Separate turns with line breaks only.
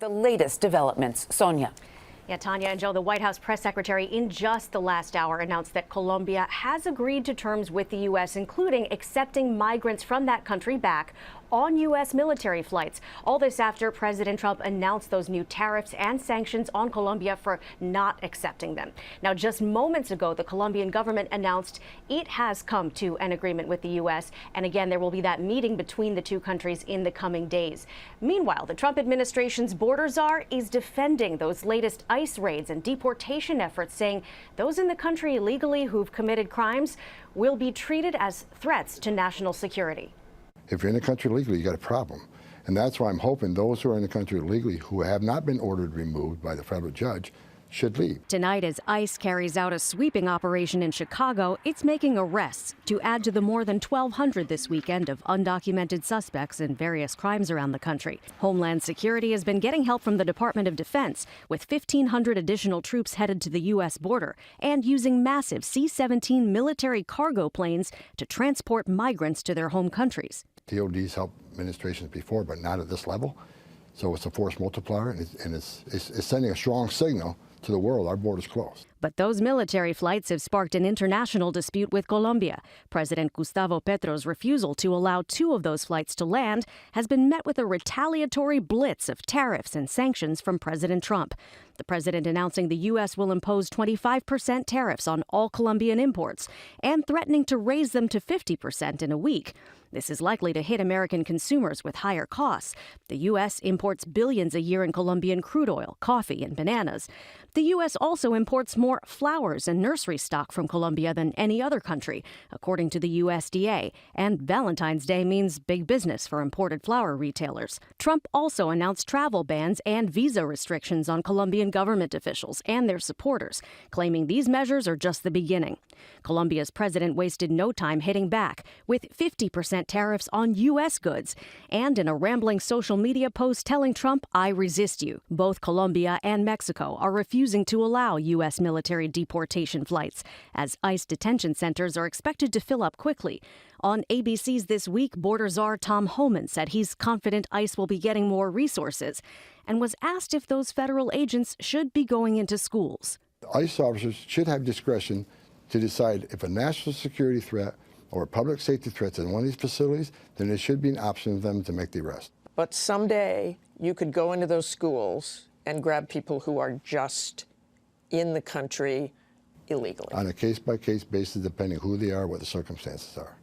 The latest developments. Sonia.
Yeah, Tanya and Joe, the White House press secretary in just the last hour announced that Colombia has agreed to terms with the U.S., including accepting migrants from that country back on U.S. military flights. All this after President Trump announced those new tariffs and sanctions on Colombia for not accepting them. Now, just moments ago, the Colombian government announced it has come to an agreement with the U.S. And again, there will be that meeting between the two countries in the coming days. Meanwhile, the Trump administration's border czar is defending those latest ICE raids and deportation efforts, saying those in the country illegally who've committed crimes will be treated as threats to national security.
If you're in the country legally, you got a problem. And that's why I'm hoping those who are in the country illegally who have not been ordered removed by the federal judge should leave.
Tonight, as ICE carries out a sweeping operation in Chicago, it's making arrests to add to the more than 1,200 this weekend of undocumented suspects in various crimes around the country. Homeland Security has been getting help from the Department of Defense, with 1,500 additional troops headed to the U.S. border and using massive C-17 military cargo planes to transport migrants to their home countries.
DOD's helped administrations before, but not at this level. So it's a force multiplier, and it's sending a strong signal to the world. Our border's closed.
But those military flights have sparked an international dispute with Colombia. President Gustavo Petro's refusal to allow 2 of those flights to land has been met with a retaliatory blitz of tariffs and sanctions from President Trump. The president announcing the U.S. will impose 25% tariffs on all Colombian imports and threatening to raise them to 50% in a week. This is likely to hit American consumers with higher costs. The U.S. imports billions a year in Colombian crude oil, coffee, and bananas. The U.S. also imports more flowers and nursery stock from Colombia than any other country, according to the USDA. And Valentine's Day means big business for imported flower retailers. Trump also announced travel bans and visa restrictions on Colombian government officials and their supporters, claiming these measures are just the beginning. Colombia's president wasted no time hitting back, with 50% tariffs on U.S. goods, and in a rambling social media post telling Trump, "I resist you." Both Colombia and Mexico are refusing to allow U.S. military deportation flights, as ICE detention centers are expected to fill up quickly. On ABC's This Week, border czar Tom Homan said he's confident ICE will be getting more resources, and was asked if those federal agents should be going into schools.
ICE officers should have discretion to decide if a national security threat or a public safety threat in one of these facilities, then there should be an option for them to make the arrest.
But someday you could go into those schools and grab people who are just in the country illegally.
On a case-by-case basis, depending who they are, what the circumstances are.